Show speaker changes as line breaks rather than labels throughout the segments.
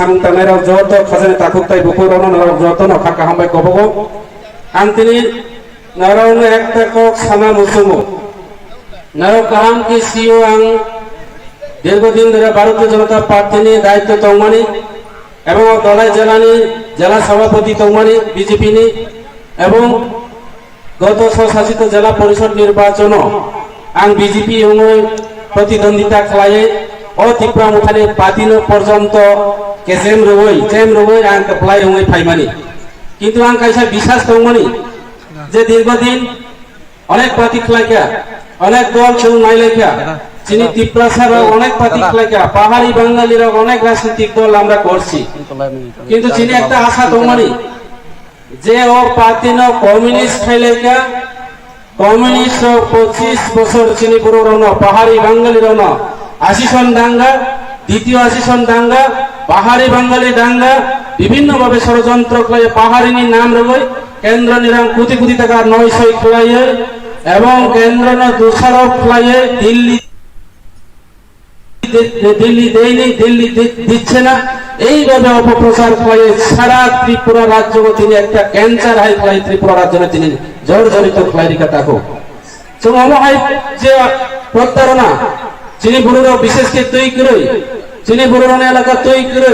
samung tanai rok joto khazane takut tai bupur ono narok joto no khaka hambai kobogo antini narok ekta kok sama musumo narok kaham ki সিও ang দীর্ঘদিন ধরে ভারতীয় জনতা party নিয়ে দায়িত্ব তংমানি এবং দলাই জেলা সভাপতি তংমানি বিজেপি নি এবং গত স্বশাসিত জেলা পরিষদ নির্বাচন আং বিজেপি প্রতিদ্বন্দ্বিতা খেলায় ও ত্রিপুরা মুখানি পাতিনো পর্যন্ত কেজেম রবই আং প্লাই রঙে ফাইমানি কিন্তু আং কাইসা বিশ্বাস তংমানি যে দীর্ঘদিন অনেক পাতি খেলাইকা অনেক দল কেউ নাইলাইকা চিনি ত্রিপুরা ছাড়া অনেক পাতি খেলাইকা পাহাড়ি বাঙালিরা অনেক রাজনৈতিক দল আমরা করছি কিন্তু চিনি একটা আশা তংমানি যে ও পাতিনো কমিউনিস্ট খাইলাইকা কমিউনিস্ট 25 বছর চিনি পুরো রন পাহাড়ি বাঙালি রন আশিসন দাঙ্গা দ্বিতীয় আশিসন দাঙ্গা পাহাড়ি বাঙালি দাঙ্গা বিভিন্ন ভাবে ষড়যন্ত্র খেলায় পাহাড়িনী নাম রবই কেন্দ্র নিরাম কোটি কোটি টাকা 900 খেলায় এবং কেন্দ্র দোষারোপ খেলায় দিল্লি দেয়নি দিল্লি দিচ্ছে না এইভাবে অপপ্রচার করে সারা ত্রিপুরা রাজ্য তিনি একটা ক্যান্সার হাই ফ্লাই ত্রিপুরা রাজ্য তিনি জর্জরিত ফ্লাইরিকা থাকো সময় যে প্রতারণা চিনি বুড়ো বিশেষ করে তৈরি করে চিনি বুড়োন এলাকা তৈরি করে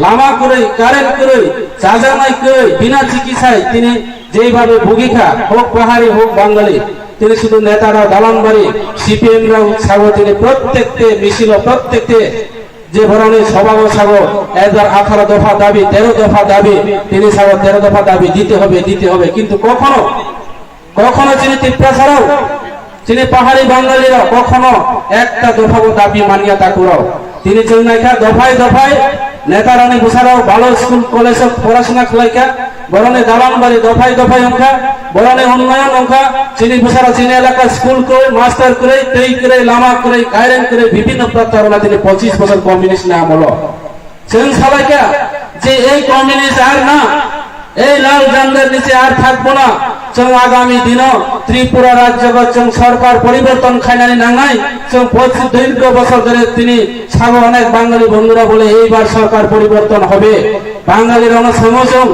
লামা করে কারেন্ট করে চাজানাই করে বিনা চিকিৎসায় তিনি যেইভাবে ভুগিখা হোক পাহাড়ি হোক বাঙালি তিনি শুধু নেতারা দালানবাড়ি সিপিএম রাও ছাগো তিনি প্রত্যেকটি মিছিল প্রত্যেকটি যে ধরনের সভা ছাগো 18 দফা দাবি 13 দফা দাবি তিনি ছাগো 13 দফা দাবি দিতে হবে কিন্তু কখনো তিনি ত্রিপুরা ছাড়াও তিনি পাহাড়ি বাঙালিরা কখনো একটা দফা দাবি মানিয়া তাকুরাও তিনি চৌনাইখা দফায় নেতারানি বুসারাও ভালো স্কুল কলেজ পড়াশোনা খেলাইকা বরণে দালানবাড়ি দফায় অঙ্কা বরণে উন্নয়ন অঙ্কা চিনি বুসারা চিনি এলাকা স্কুল করে মাস্টার করে তৈরি করে লামা করে কায়রেন করে বিভিন্ন প্রতারণা তিনি 25 বছর কমিউনিস্ট না আমল সেন সালাইকা যে এই কমিউনিস্ট আর না এই লাল ঝান্ডার নিচে আর থাকবো না চং আগামী দিন ত্রিপুরা রাজ্য সরকার পরিবর্তন খাইনানি নাঙাই চং 25 বছর ধরে তিনি সাগো অনেক বাঙালি বন্ধুরা বলে এইবার সরকার পরিবর্তন হবে বাঙালির অনসমসং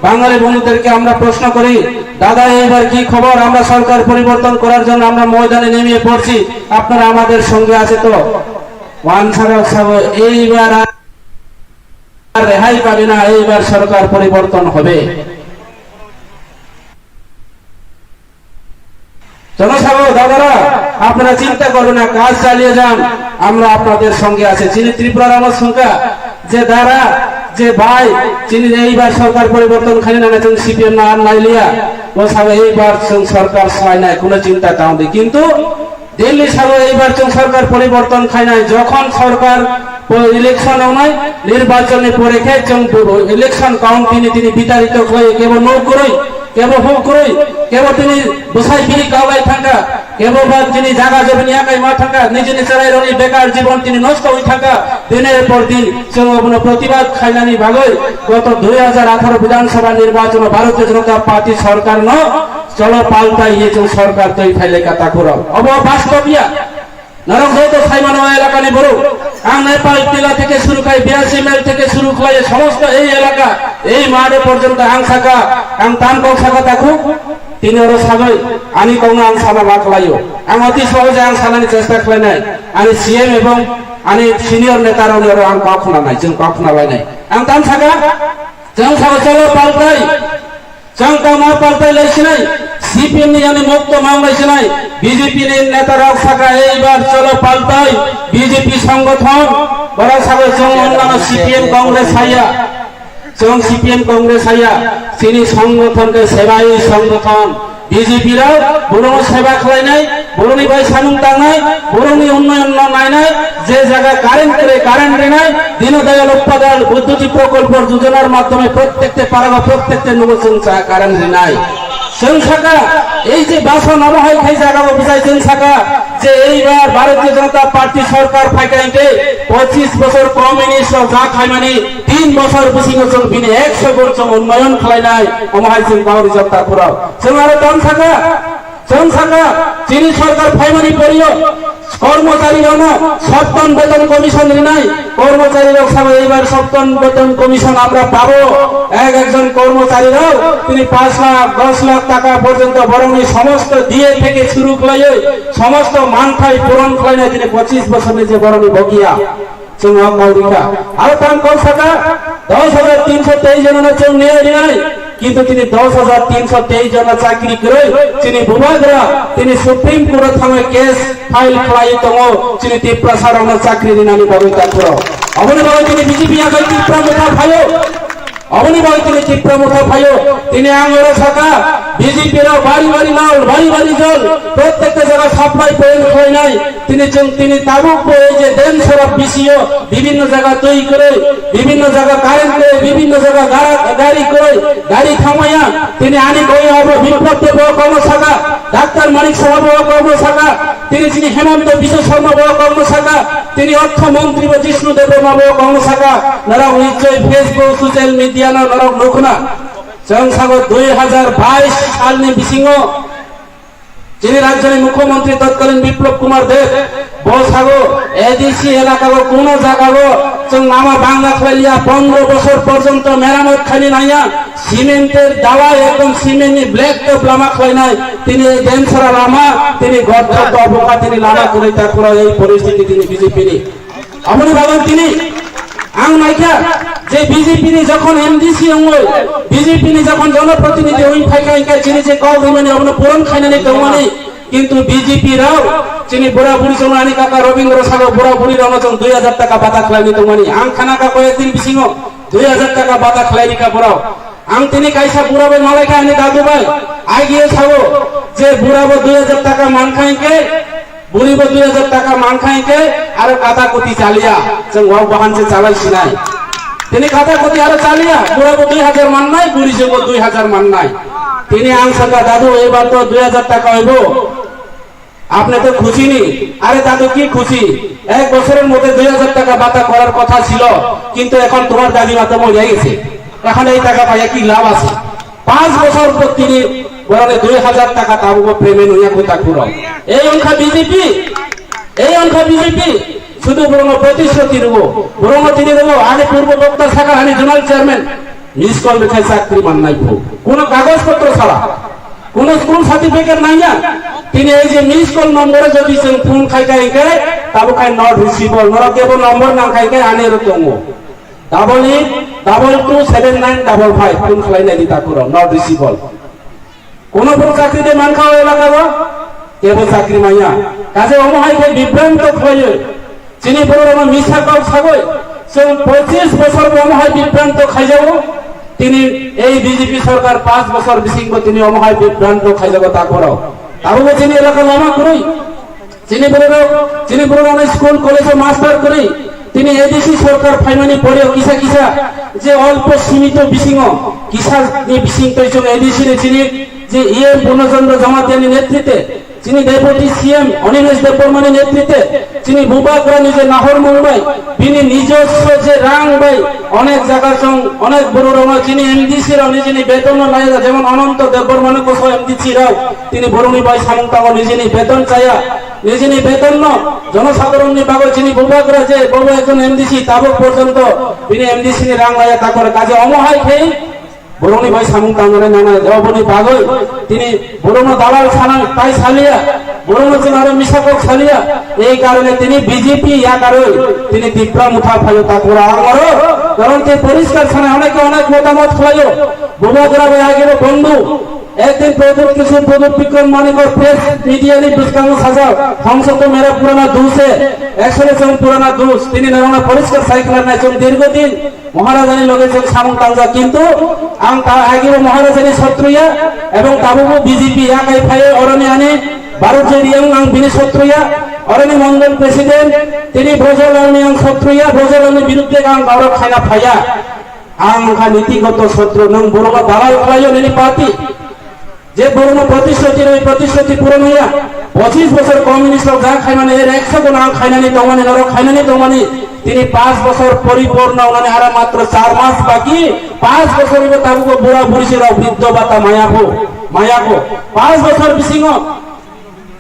বাঙালি বন্ধুদেরকে আমরা প্রশ্ন করি দাদা এইবার কি খবর আমরা সরকার পরিবর্তন করার জন্য আমরা ময়দানে নেমে পড়ছি আপনারা আমাদের সঙ্গে আছে তো ওয়ান সাগো এইবার আর রেহাই পাবে না এইবার সরকার পরিবর্তন হবে জনসাধারণ দাদারা আপনারা চিন্তা করবেন না কাজ চালিয়ে যান আমরা আপনাদের সঙ্গে আছি চিনি ত্রিপুরার আমার সংখ্যা যে দ্বারা যে ভাই চিনি এইবার সরকার পরিবর্তন খালি না সিপিএম না আর নাইলিয়া ও সাবে এইবার সরকার চাই নাই কোনো চিন্তা তাও নেই কিন্তু দিল্লি সাবে এইবার সরকার পরিবর্তন খাই নাই যখন সরকার ইলেকশন নয় নির্বাচনে পরে খেয়ে ইলেকশন কাউন্ট তিনি বিতাড়িত হয়ে কেবল নৌ করই কেবল হোক করই কেবল তিনি বসাই বিড়ি কাওয়াই থাকা কেবল তিনি জায়গা জমি একাই মা থাকা নিজে চালাই রনি বেকার জীবন তিনি নষ্ট হয়ে থাকা দিনের পর দিন প্রতিবাদ খাইলানি ভাগই গত 2018 বিধানসভা নির্বাচন ভারতীয় জনতা পার্টি সরকার ন চলো পাল্টাই সরকার তৈরি ফাইলে কাতা করো অব বাস্তবিয়া নরক যত সাইমানো এলাকা নি বড় আং নেপাল টিলা থেকে শুরু করে 82 মাইল থেকে শুরু করে সমস্ত এই এলাকা এই মাঠে পর্যন্ত আং শাখা আং তানকক শাখা থাকুক তিনি ওর সাগই আনি কোনা আং সালা লাখলাইও আং অতি সহজে আং সালানি চেষ্টা করে নাই আমি সিএম এবং আমি সিনিয়র নেতারা ওর আং কখনো নাই जों কখনো লাই নাই আং তান শাখা जों চলো পাল্টাই চাংটা মা পাল্টাই লাইছি নাই সিপিএম নিয়ে মুক্ত মামলাইছে নাই বিজেপি নেতারা শাখা এইবার চলো পাল্টাই বিজেপি সংগঠন বড় সাগর অন্যান্য সিপিএম কংগ্রেস আইয়া তিনি সংগঠনকে সেবাই সংগঠন বিজেপিরাও বরুণ সেবা খেলাই নাই বরুণী ভাই সানুং নাই বরুণী উন্নয়ন নাই যে জায়গা কারেন্ট নাই দীনদয়াল উপাধ্যায় বৈদ্যুতিক প্রকল্প যোজনার মাধ্যমে প্রত্যেকটা পাড়া প্রত্যেকটা নবচন কারেন্ট নাই শাখা এই যে বাসা নবহাই খাই জায়গা বুঝাইছেন শাখা যে এইবার ভারতীয় জনতা পার্টি সরকার ফাইকাইতে 25 বছর কমিউনিস্ট যা খাই মানে 3 বছর বুঝি বছর বিনে 100 বছর উন্নয়ন খাই নাই অমহাইছেন বাউরি জনতা পুরাও সেমারে দাম শাখা চিনি সরকার ফাইমানি পড়িও কর্মচারীরা সপ্তম বেতন কমিশন নাই, কর্মচারীরা সবাই এইবার সপ্তম বেতন কমিশন আমরা পাবো। একজন কর্মচারীরাও তিনি 5 লাখ 10 লাখ টাকা পর্যন্ত বরং সমস্ত দিয়ে থেকে শুরু করে সমস্ত মানখাই পূরণ করে না তিনি 25 বছরের যে বরং বকিয়া আর তার কৌশাখা 10,323 জনের চৌ নিয়ে নাই, কিন্তু তিনি 10,323 জন চাকরি করে তিনি বিভাগরা তিনি সুপ্রিম কোর্ট থামে কেস ফাইল করাই তম তিনি ত্রিপ্রাসারণ চাকরি দিনানি বাবিতা করো অবনি বাবু তিনি বিজেপি আগে ত্রিপ্রামুখা ভাইও অবনি বাবু তিনি ত্রিপ্রামুখা ভাইও তিনি আঙর শাখা বিজেপির বাড়ি বাড়ি নাও বাড়ি বাড়ি জল প্রত্যেকটা জায়গায় সাপ্লাই পয়েন্ট হয় নাই তিনি তাবুক এই যে দেন সরব বিসিও বিভিন্ন জায়গা তৈরি করে বিভিন্ন জায়গা কারেন্ট করে বিভিন্ন জায়গা গাড়ি করে গাড়ি থামাইয়া তিনি আনি গই হবে বিপ্লব দেব কর্মশাখা ডাক্তার মানিক সাহা বড় কর্মশাখা তিনি হেমন্ত বিশ্ব শর্মা বড় কর্মশাখা তিনি অর্থমন্ত্রী জিষ্ণু দেব বড় কর্মশাখা নরক নিশ্চয় ফেসবুক সোশ্যাল মিডিয়া নরক নোখনা সংসাগর 2022 সাল নে বিসিংহ যিনি রাজ্যের মুখ্যমন্ত্রী তৎকালীন বিপ্লব কুমার দেব বসাগো এডিসি এলাকা কোন জায়গাগো নামা বাংলা খাইলিয়া 15 বছর পর্যন্ত মেরামত খালি নাইয়া সিমেন্টের দাওয়া একদম সিমেন্ট ব্ল্যাক টপ লামা খাই নাই তিনি এই ডেনসরা লামা তিনি গর্ত অবকা তিনি লামা করে তারপর এই পরিস্থিতি তিনি বিজেপি নি আমনি ভাবেন তিনি আং নাইকা যে বিজেপি নি যখন এমডিসি অঙ্গল বিজেপি নি যখন জনপ্রতিনিধি ওই ফাইকা ইনকা যিনি যে কল দিমানি আপনি পুরন খাইনা নেই তমানি কিন্তু বিজেপি রাও যিনি বুড়া বুড়ি জমানি কাকা রবীন্দ্র সাগর বুড়া বুড়ি রমচন 2000 টাকা বাতা খাইনি তমানি আং খানা কা কয়েকদিন বিসিং 2000 টাকা বাতা খাইনি কা বুড়াও আং তিনি কাইসা বুড়াবে মালাইকা আনি দাদু ভাই আই গিয়ে ছাগো যে বুড়াবো 2000 টাকা মান খাইকে বুড়িবো 2000 টাকা মান খাইকে আর কাটা কুতি চালিয়া जों ওয়াও বাহান সে চালাইছি নাই তিনি কাটা কুতি আর চালিয়া বুড়াবো 2000 মান নাই বুড়ি জগো 2000 মান নাই তিনি আং সঙ্গা দাদু এবার তো 2000 টাকা হইবো আপনি তো খুশি নি আরে দাদু কি খুশি এক বছরের মধ্যে 2000 টাকা বাতা করার কথা ছিল কিন্তু এখন তোমার দাদিমা তো মরে গেছে এখন এই টাকা পাইয়া কি লাভ আছে 5 বছর পর তিনি বরং 2000 টাকা তাবুক প্রেমে নইয়া কথা কুড়ো এই অংশা বিজেপি শুধু বরং প্রতিশ্রুতি দেব বরং তিনি দেব আগে পূর্ব বক্তা শাখা আনি জোনাল চেয়ারম্যান মিস কল লেখায় চাকরি মান নাই কোন কাগজপত্র ছাড়া কোন স্কুল সার্টিফিকেট নাই না তিনি এই যে মিস কল নম্বরে যদি ফোন খাইকা ইকে তাবো খাই নট রিসিভেবল নর কেবল নম্বর না খাইকে আনি রকম 88227955 ফোন খাই নাই দিতা করো নট রিসিভেবল কোন বড় চাকরি দে মান খাওয়া এলাকা কেবল চাকরি মাইয়া কাজে অমহাইকে বিভ্রান্ত হয়ে যিনি বড় মিশা কাউ ছাগই 25 বছর অমহাই বিভ্রান্ত খাই যাব তিনি এই বিজেপি সরকার 5 বছর বিসিংব তিনি অমহাই বিভ্রান্ত খাই যাব তা করো তারও যিনি এলাকা লামা করি যিনি বড় স্কুল কলেজে মাস্টার করি তিনি এডিসি সরকার ফাইমানি পড়ে কিসা যে অল্প সীমিত বিসিং কিসা বিসিং তৈছং এডিসি রে যিনি যে ইএম পূর্ণচন্দ্র জমাতিয়ানি নেতৃত্বে যিনি ডেপুটি সিএম অনিমেষ দেববর্মানের নেতৃত্বে যিনি বুবাকরা নিজে নাহর মুম্বাই তিনি নিজস্ব যে রাং ভাই অনেক জায়গার অনেক বড় রঙ যিনি এমডিসি রাও যিনি বেতন লাইয়া যেমন অনন্ত দেববর্মানের কোষ এমডিসি রাও তিনি বরুণী ভাই সামন্তাঙ্গ নিজেনি বেতন চাইয়া নিজেনি বেতন জনসাধারণ বাগ যিনি বুবাকরা যে বড় একজন এমডিসি তাবক পর্যন্ত তিনি এমডিসি রাং লাইয়া তা করে কাজে অমহাই খেয়ে বরুণী ভাই সামন্তাঙ্গনে নানা জবনি পাগল তিনি বরুণ দালাল ছানা তাই ছালিয়া বরুণ চিনারে মিশাকক ছালিয়া এই কারণে তিনি বিজেপি ইয়া কারণ তিনি তীব্র মুঠা ফাইও তা করা আমারও কারণ যে পরিষ্কার ছানা অনেক মতামত খাইও বুবাগরা ভাই আগে বন্ধু একদিন প্রদীপ বিক্রম मानिकर प्रेस मीडिया ने दुष्कर्म सजा हमसे तो मेरा पुराना दोस्त है एक्चुअली से पुराना दोस्त তিনি নানা পরিষ্কার সাইকেল না চল দীর্ঘদিন মহারাজানি লগে যে সামন্তাঙ্গা কিন্তু আম তা আগে মহারাজানি শত্রুয়া এবং তাবু বিজেপি একাই ফায়ে অরণি আনে ভারতের ইয়াং আং বিনি শত্রুয়া অরণি মন্ডল প্রেসিডেন্ট তিনি ব্রজলানি আং শত্রুয়া ব্রজলানি বিরুদ্ধে গাং গৌরব খাইনা ফায়া আং খা নীতিগত শত্রু নং বড় দালাল খাইও নেনি পাতি যে বড় প্রতিশ্রুতি পূরণ হইয়া 25 বছর কমিউনিস্ট যা খাই মানে এর 100 গুণ খাইনানি তমানি নর খাইনানি তমানি তিনি 5 বছর পরিপূর্ণ ওনানে আর মাত্র 4 মাস বাকি 5 বছর হইবে তাবুকো বুড়া বুড়িছেরা বৃদ্ধ বাতা মায়াকো 5 বছর বিসিং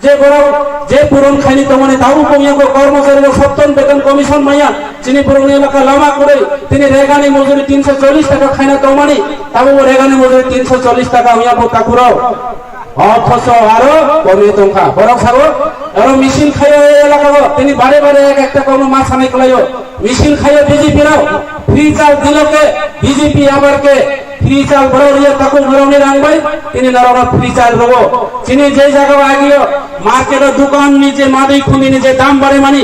যে পুরন খাইনি তমানে তাও কমিয়াগো কর্মচারী সপ্তম বেতন কমিশন মাইয়া চিনি পুরন এলাকা লামা করে তিনি রেগানি মজুরি 340 টাকা খাইনা তমানি তাও রেগানি মজুরি 340 টাকা মিয়াগো তাকুরাও অথচ আরো কমিয়ে তংখা বরং সাগো আরো মিছিল খাইও এই এলাকা তিনি বারে বারে একটা কোনো মাছ আনাই কলাইও মিছিল খাইও বিজেপি রাও ফ্রি চাল দিলকে বিজেপি আবারকে ফ্রি চাল বড়িয়া তাকু বরণি রাংবাই তিনি নারনা ফ্রি চাল রবো চিনি যে জায়গা আগিও মার্কেটের দোকান নিচে মাদি খুনি নিচে দাম বাড়ে মানি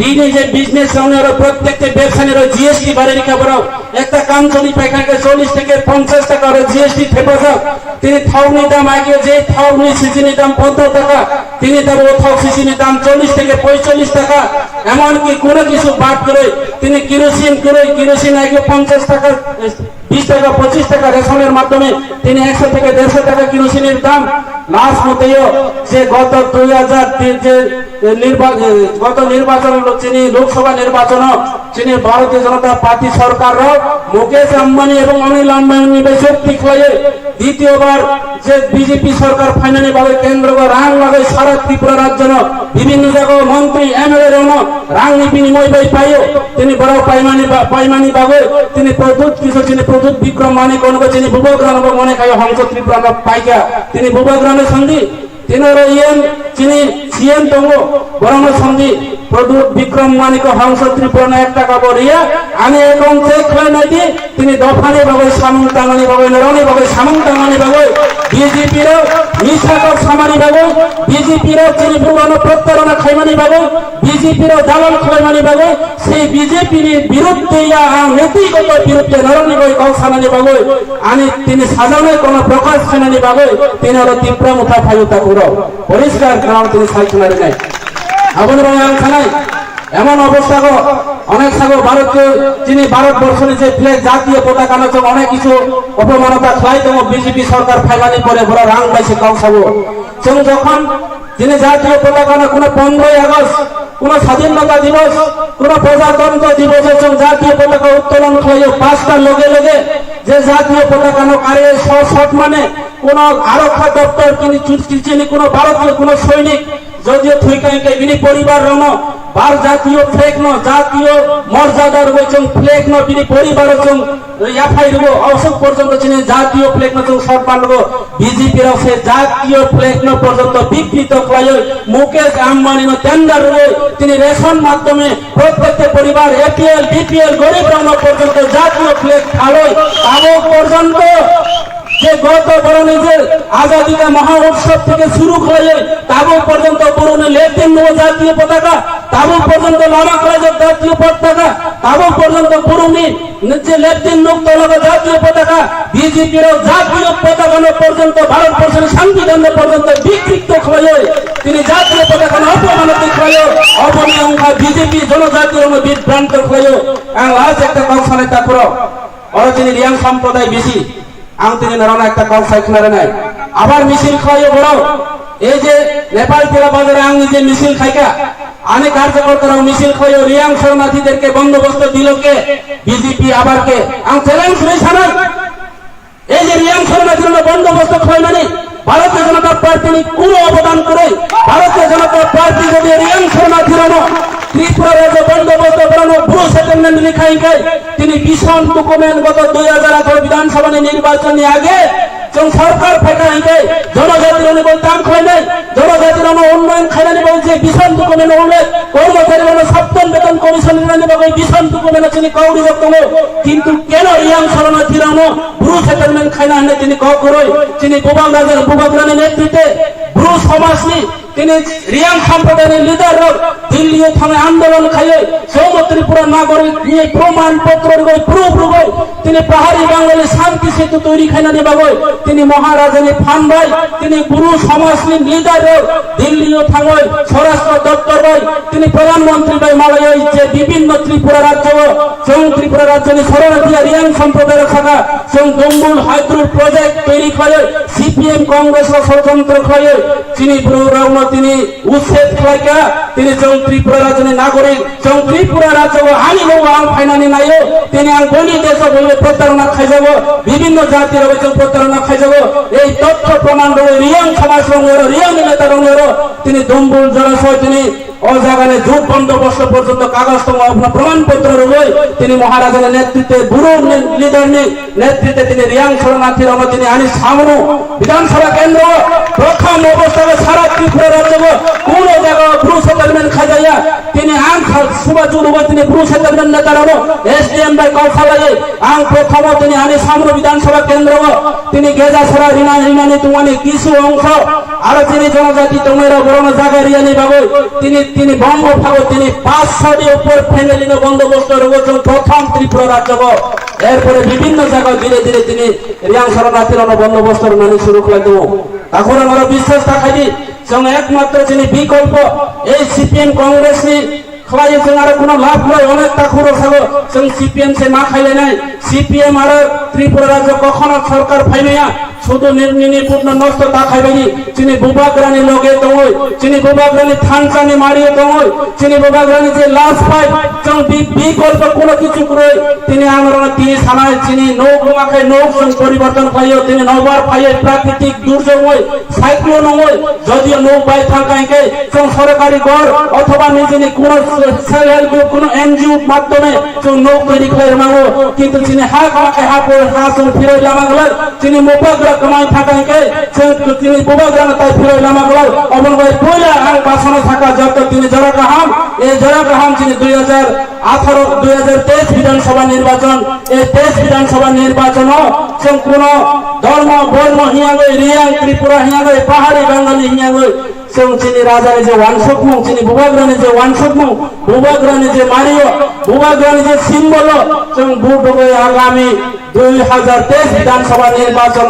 ঋণে যে বিজনেস ওনার প্রত্যেকটা ব্যবসায়ীর জিএসটি বাড়ি রেখা বড়াও একটা কাঞ্চনি পাইকারকে 40 থেকে 50 টাকা করে জিএসটি ফেপাসা তিনি থাউনি দাম আগে যে থাউনি সিজিনি দাম 15 টাকা তিনি তার ওথাও সিজিনি দাম 40 থেকে 45 টাকা এমনকি কোনো কিছু বাদ করে তিনি কেরোসিন আগে 50 টাকা 20 টাকা 25 টাকা রেশনের মাধ্যমে তিনি 100 থেকে 150 টাকা কেরোসিনের দাম লাস্ট মতেও যে গত 2003 যে নির্বাচন চিনি লোকসভা নির্বাচন চিনি ভারতীয় জনতা পার্টি সরকারও মুকেশ আম্বানি এবং অনিল আম্বানি শক্তি খোয়ে দ্বিতীয়বার যে বিজেপি সরকার ফাইনালি ভাবে কেন্দ্র রাং লাগে সারা ত্রিপুরা রাজ্য বিভিন্ন জায়গায় মন্ত্রী এমএলএ রাংনি বিনিময় বাই পাইও তিনি বড় পাইমানি বাবে তিনি প্রদূত কিছু চিনি প্রদূত বিক্রম মানে কোন চিনি বুবগ্রাম মনে খাই হংস ত্রিপুরা পাইকা তিনি বুবগ্রামের সন্ধি তিনর ইয়েন চিনি সিএম তঙ্গ বরং সন্ধি প্রদূত বিক্রম মানিক হংস ত্রিপুরা 1 টাকা বরিয়া আমি এখন চেক হয় নাকি তিনি দফানি বাবু সামন্তাঙ্গানি বাবু নরনি বাবু সামন্তাঙ্গানি বাবু বিজেপির নিশাকর সামানি বাবু বিজেপির চিনি পুরনো প্রত্যারণা খাইমানি বাবু বিজেপির দালাল খাইমানি বাবু সেই বিজেপির বিরুদ্ধে নীতিগত বিরুদ্ধে নরনি বাবু কৌশানানি বাবু আমি তিনি সাজানো কোন প্রকাশ খানানি বাবু তিনি হলো তীব্র মুখা ফায়ুতা পুরো পরিষ্কার কারণ তিনি সাইকেলারি নাই আবন রঙাল খানাই এমন অবস্থা অনেক সাগর ভারতীয় যিনি ভারতবর্ষের যে ফ্ল্যাগ জাতীয় পতাকা নচক অনেক কিছু অপমানতা খাই তো বিজেপি সরকার ফাইলানি করে বড় রাং পাইছে কাউ সাগো যখন যিনি জাতীয় পতাকা না কোনো 15 আগস্ট কোন স্বাধীনতা দিবস কোন প্রজাতন্ত্র দিবস জাতীয় পতাকা উত্তোলন খাইও 5টা লগে লগে যে জাতীয় পতাকা কারে শট মানে কোন আরক্ষা দপ্তর চিনি কোন ভারতীয় কোন সৈনিক যদিও থুইকাইকে বিনি পরিবার রন বার জাতীয় ফ্লেগ ন জাতীয় মর্যাদার রয়েছেন ফ্লেগ ন বিনি পরিবার রয়েছেন এফআই রব অশোক পর্যন্ত চিনি জাতীয় ফ্লেগ ন সম্মান রব বিজেপি র সে জাতীয় ফ্লেগ ন পর্যন্ত বিকৃত করায় মুকেশ আম্বানি ন টেন্ডার রবে তিনি রেশন মাধ্যমে প্রত্যেকটা পরিবার এপিএল বিপিএল গরিব রন পর্যন্ত জাতীয় ফ্লেগ আলোয় আলো পর্যন্ত যে গত বড় নিজের আজাদী কা মহা উৎসব থেকে শুরু করে তাবো পর্যন্ত পুরনো লেফটেন জাতীয় পতাকা তাবো পর্যন্ত লামা কলেজের জাতীয় পতাকা তাবো পর্যন্ত পুরনি যে লেফটেন মুক্তলগ জাতীয় পতাকা বিজেপির জাতীয় পতাকা পর্যন্ত ভারতবর্ষের সংবিধান পর্যন্ত বিকৃত হয়ে তিনি জাতীয় পতাকা অপমানিত হয়ে অপমাননা বিজেপি জনজাতীয় বিভ্রান্ত হয়ে আজ একটা কৌশলে তারপর অরিজিনাল রিয়াং সম্প্রদায় বেশি তিনি নারায়ণ একটা কল সাইকেলারে নাই আবার মিছিল খাইও বড় এই যে নেপাল টিলা বাজারে আং যে মিছিল খাইকা অনেক কার্যকর্তারা মিছিল খাইও রিয়াং শরণার্থীদেরকে বন্দোবস্ত দিল কে বিজেপি আবার কে চ্যালেঞ্জ রয়েছে না এই যে রিয়াং শরণার্থীরা বন্দোবস্ত খাই মানে ভারতীয় জনতা পার্টি কোন অবদান করে ভারতীয় জনতা পার্টি যদি রিয়াং শরণার্থীরা ত্রিপুরা রাজ্য বন্দোবস্ত বানানো ভুল সেটেলমেন্ট লিখাই তিনি ভীষণ ডকুমেন্ট গত 2018 বিধানসভা নির্বাচনের আগে সরকার ফেকাইকে জনজাতির দাম খাই নাই জনজাতির উন্নয়ন খাইনি বলছে ভীষণ ডকুমেন্ট উল্লেখ কর্মচারী সপ্তম বেতন কমিশন ভীষণ ডকুমেন্ট তিনি কৌড়ি রকম কিন্তু কেন রিয়াং শরণার্থীর ভ্রু সেটেলমেন্ট খাই না তিনি করই তিনি বুবাগ্রামের নেতৃত্বে ভ্রু সমাজনী তিনি রিয়াং সম্প্রদায়ের লিডার দিল্লি থানে আন্দোলন খাইয়ে সৌম ত্রিপুরা নাগরিক নিয়ে প্রমাণপত্র প্রুফ রুবই তিনি পাহাড়ি বাঙালি শান্তি সেতু তৈরি খাইনা নিবাবই তিনি মহারাজানি ফান ভাই তিনি গুরু সমাজলীন লিডার দিল্লি থাঙ্গই স্বরাষ্ট্র দপ্তর ভাই তিনি প্রধানমন্ত্রী ভাই মালয় যে বিভিন্ন ত্রিপুরা রাজ্য ত্রিপুরা রাজ্য শরণার্থী রিয়াং সম্প্রদায়ের শাখা দম্বুল হাইদ্রুল প্রজেক্ট তৈরি খাইয়ে সিপিএম কংগ্রেস ষড়যন্ত্র খাইয়ে তিনি তিনি উচ্ছেদ খাইকা তিনি ত্রিপুরা রাজ্যের নাগরিক ত্রিপুরা রাজ্য আনি ফাইনানি নাই তিনি গণি দেশ প্রতারণা খাই যাব বিভিন্ন জাতির প্রতারণা খাই যাব এই তথ্য প্রমাণ রিয়াং সমাজ রঙের রিয়াং নেতা রঙের তিনি দম্বুল জলাশয় তিনি অজাগানে জোট বন্দোবস্ত পর্যন্ত কাগজ প্রমাণপত্র রয়ে তিনি মহারাজের নেতৃত্বে বুড়ো লিডার নেতৃত্বে তিনি রিয়াং শরণার্থীর তিনি আনি সামনু বিধানসভা কেন্দ্র প্রথম অবস্থায় সারা ত্রিপুরা রাজ্য কোন জায়গা ব্রু সেটেলমেন্ট খাজাইয়া তিনি আং সুবাজুল তিনি ব্রু সেটেলমেন্ট নেতারানো এসডিএম বাই কৌশালায় আং প্রথম তিনি আনি সামনু বিধানসভা কেন্দ্র তিনি গেজা সরা রিনানি তুমানি কিছু অংশ আর তিনি জনজাতি তোমরা বড় জায়গা রিয়ানি বাবু তিনি বঙ্গ ভাগো তিনি 500টি উপর ফ্যামিলিনো বন্দোবস্ত রয়েছেন প্রথম ত্রিপুরা রাজ্য এরপরে বিভিন্ন জায়গায় ধীরে ধীরে তিনি রিয়াং শরণার্থীর বন্দোবস্ত মানে শুরু করে দেব তখন আমরা বিশ্বাস দেখাইনি একমাত্র যিনি বিকল্প এই সিপিএম কংগ্রেস খাওয়াই আর কোনো লাভ নয় অনেক তাকুরো খাবো সিপিএম সে না খাইলে নাই সিপিএম আর ত্রিপুরা রাজ্য কখনো সরকার ফাইনাইয়া শুধু নির্নিপূর্ণ নষ্ট তা খাইবেনি চিনি বুবাগ্রানি লোকে তোমায় চিনি বুবাগ্রানি থানচানি মারিয়ে তোমায় চিনি বুবাগ্রানি যে লাশ পায় বিকল্প কোনো কিছু করে তিনি আমরা তিনি সানায় চিনি নৌক মাখায় নৌক পরিবর্তন পাইও তিনি নবার পাইয়ে প্রাকৃতিক দুর্যোগ হয় সাইক্লোন হয় যদিও নৌক বাই থাকাইকে সরকারি গড় অথবা নিজে কোনো সেলফ হেল্প গ্রুপ কোনো এনজিও মাধ্যমে নৌক তৈরি করে মাগো কিন্তু তিনি হাক মাকে হাস ফিরে লামাগলার তিনি মুবাগ্রা কমাই থাকাইকে তিনি বুবাগ্রাম তাই ফিরে লামাগলার অবনবাই পয়লা আর বাসনা থাকা যত তিনি জরাকাহাম এই জরাকাহাম তিনি 2023 বিধানসভা নির্বাচন এই 23 বিধানসভা নির্বাচন কোন ধর্ম বর্ণ হিয়াগই রিয়াং ত্রিপুরা হিয়াগই পাহাড়ি বাঙালি হিয়াগই চিনি রাজারে যে ওয়ানশকমু চিনি বুবাগ্রানি যে ওয়ানশকমু বুবাগ্রানি যে মারিও বুবাগ্রানি যে সিম্বল বুট আগামী 2023 বিধানসভা নির্বাচন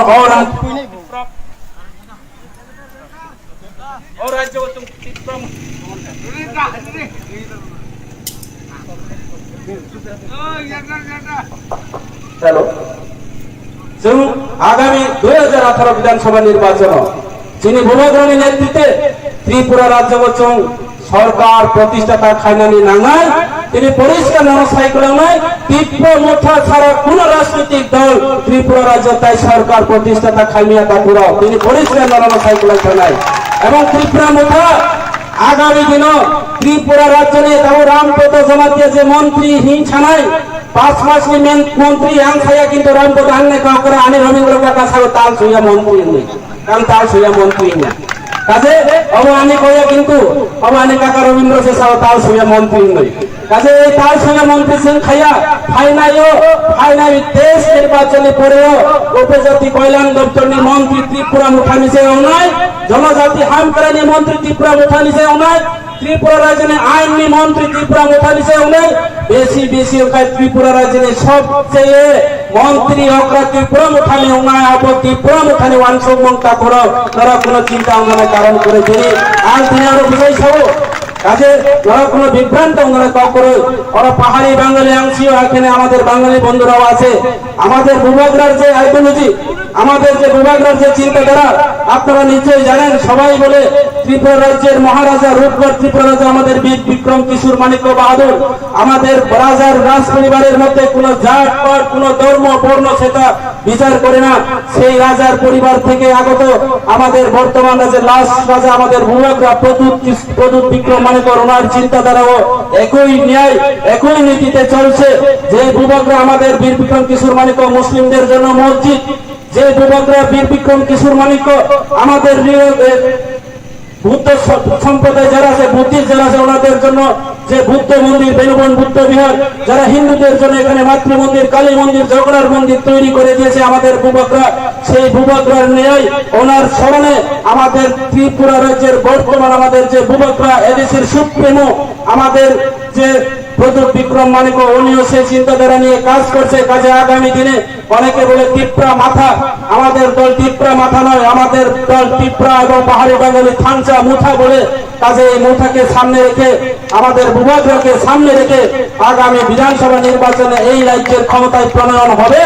আগামী 2018 বিধানসভা নির্বাচন যিনি বুবাগ্রানি নেতৃত্বে ত্রিপুরা রাজ্য সরকার প্রতিষ্ঠাতা খাইনানি নাঙাই তিনি পরিষ্কার নমস্কার নাই তীব্র মুঠা ছাড়া কোন রাজনৈতিক দল ত্রিপুরা রাজ্য তাই সরকার প্রতিষ্ঠাতা খাইমিয়া তাকুরা তিনি পরিষ্কার নমস্কার নাই এবং ত্রিপুরা মুঠা আগামী দিন ত্রিপুরা রাজ্য নিয়ে তাও রামপদ জমাতিয়া যে মন্ত্রী হিংসা নাই 5 মাস মন্ত্রী আং খাইয়া কিন্তু রামপদ আনলে কাউকে আনি রবীন্দ্র কাকা সাহেব তাল ছুঁয়া মন্ত্রী নেই কারণ তাল ছুঁয়া মন্ত্রী না কাজে অবানি কইয়া কিন্তু অবানি কাকা রবীন্দ্র সে সাহেব তাল ছুঁয়া মন্ত্রী নই কাজে এই তাল ছুঁয়া মন্ত্রী সিং খাইয়া ফাইনাই দেশ নির্বাচনে পরেও উপজাতি কল্যাণ দপ্তরের মন্ত্রী ত্রিপুরা মুঠা মিশে নাই জনজাতি হামকরানি মন্ত্রী ত্রিপুরা মুঠা মিশে নাই ত্রিপুরা রাজ্যে আইনি মন্ত্রী ত্রিপুরা মুঠা মিশে নাই বেশি ত্রিপুরা রাজ্যে সবচেয়ে মন্ত্রী অগ্রা ত্রিপুরা মুঠানি নাই আব ত্রিপুরা মুঠানি ওয়ানশক মন্তা করো তারা কোনো চিন্তা আমাদের কারণ করে দিনি আর তিনি আরো বুঝাই সব কাজে ওরা কোনো বিভ্রান্ত ওনারা করে ওরা পাহাড়ি বাঙালি অংশীয় এখানে আমাদের বাঙালি বন্ধুরাও আছে আমাদের ভূভাগরার যে আইডিওলজি আমাদের যে ভূভাগরার যে চিন্তাধারা আপনারা নিশ্চয়ই জানেন সবাই বলে ত্রিপুরা রাজ্যের মহারাজা রূপগড় ত্রিপুরা রাজা আমাদের বীর বিক্রম কিশোর মানিক্য বাহাদুর আমাদের রাজার রাজ পরিবারের মধ্যে কোনো জাত পাত কোনো ধর্ম বর্ণ সেটা বিচার করে না সেই রাজার পরিবার থেকে আগত আমাদের বর্তমান রাজ্যের লাস্ট রাজা আমাদের ভূভাগরা প্রদূত বিক্রম মানিক্য ওনার চিন্তাধারাও একই ন্যায় একই নীতিতে চলছে যে ভূভাগরা আমাদের বীর বিক্রম কিশোর মানিক্য মুসলিমদের জন্য মসজিদ যে ভূভাগরা বীর বিক্রম কিশোর মানিক্য আমাদের বুদ্ধ সম্প্রদায় যারা আছে বুদ্ধিস্ট যারা আছে ওনাদের জন্য যে বুদ্ধ মন্দির বেনুবন বুদ্ধ বিহার যারা হিন্দুদের জন্য এখানে মাতৃ মন্দির কালী মন্দির জগন্নাথ মন্দির তৈরি করে দিয়েছে আমাদের ভূভাগরা সেই ভূভাগরার ন্যায় ওনার স্মরণে আমাদের ত্রিপুরা রাজ্যের বর্তমান আমাদের যে ভূভাগরা এদেশের সুপ্রিমো আমাদের যে প্রদূত বিক্রম মানিক্য উনিও সেই চিন্তাধারা নিয়ে কাজ করছে কাজে আগামী দিনে অনেকে বলে টিপ্রা মাথা আমাদের দল টিপ্রা মাথা নয় আমাদের দল টিপ্রা এবং পাহাড়ি বাঙালি থানচা মুঠা বলে কাজে এই মুঠাকে সামনে রেখে আমাদের ভূভাগরাকে সামনে রেখে আগামী বিধানসভা নির্বাচনে এই রাজ্যের ক্ষমতায় প্রণয়ন হবে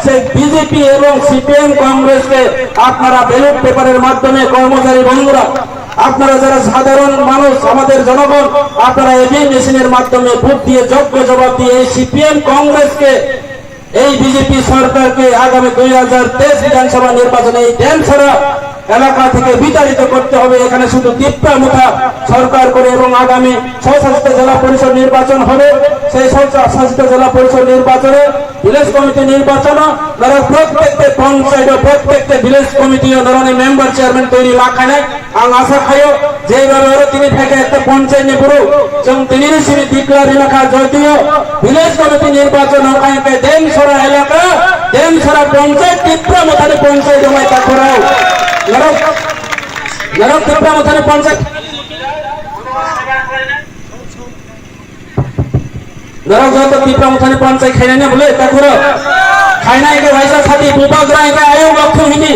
সেই বিজেপি এবং সিপিএম কংগ্রেসকে আপনারা ব্যালট পেপারের মাধ্যমে কর্মচারী বন্ধুরা আপনারা যারা সাধারণ মানুষ আমাদের জনগণ আপনারা ইভিএম মেশিনের মাধ্যমে ভোট দিয়ে যোগ্য জবাব দিয়ে এই সিপিএম কংগ্রেসকে এই বিজেপি সরকারকে আগামী 2023 বিধানসভা নির্বাচনে এই ড্যাম ছাড়া এলাকা থেকে বিতাড়িত করতে হবে। এখানে শুধু টিপ্পা সরকার করে এবং আগামী স্বশাসিত জেলা পরিষদ নির্বাচন হবে। সেই স্বশাসিত জেলা পরিষদ নির্বাচনে ভিলেজ কমিটি নির্বাচন প্রত্যেকটা পঞ্চায়েত প্রত্যেকটা ভিলেজ কমিটি ধরনের মেম্বার চেয়ারম্যান তৈরি লাখানে আং আশা খাইও যেভাবে তিনি থেকে একটা পঞ্চায়েত নিপুরু এবং তিনি সিঁড়ি ডিক্লার এলাকা যদিও ভিলেজ কমিটি নির্বাচন ওখানে দেন সরা এলাকা দেন সরা পঞ্চায়েত টিপ্পা মথানে পঞ্চায়েত জমায় তা করাও নরক টিপ্পা মথানে পঞ্চায়েত নরক যত টিপ্পা মথানে পঞ্চায়েত খাই না বলে তা করো খাই না একে ভাইসা সাথী বুপাগ্রা একে আয়োগ লক্ষ্য হিনি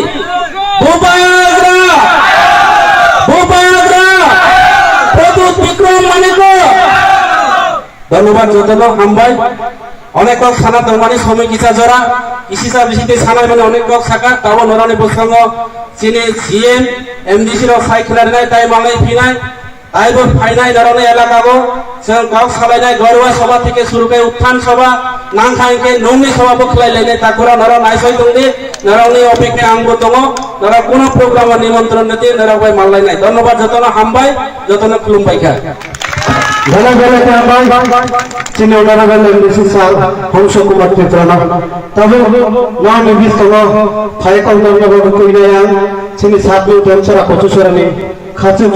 বুপাগ্রা প্রদূত বিক্রম মানিক ধন্যবাদ যত হামবাই অনেক সানা দরমানি সময় কিসা জরা ইসিসা বিসিতে সানার মানে অনেক শাখা তাও নরানি বসঙ্গ চিনি সিএম এমডিসি সাই খেলার নাই তাই মালাই ফিনাই তাইব ফাইনাই ধরনে এলাকাগো গাঁও সালাইনাই গরুয়া সভা থেকে শুরু করে উত্থান সভা নাংখাইকে নংনি সভা বখলাইলাইনাই তাকুরা নর নাইসই দংদি নরনি অপেক্ষা আঙ্গ দङ নর কোন প্রোগ্রাম নিমন্ত্রণ নিতে নরবাই মাল্লাই নাই ধন্যবাদ যতন হামবাই যতন খুলুমবাইখা
ধন্যবাদ হামবাই চিনি ওনারাগাল এমডিসি স্যার হংস কুমার চিত্রনা তবে না নিবিস দङ ফাইকল দङ কইনায়া চিনি সাতু দনছরা কচুসরানি খাচু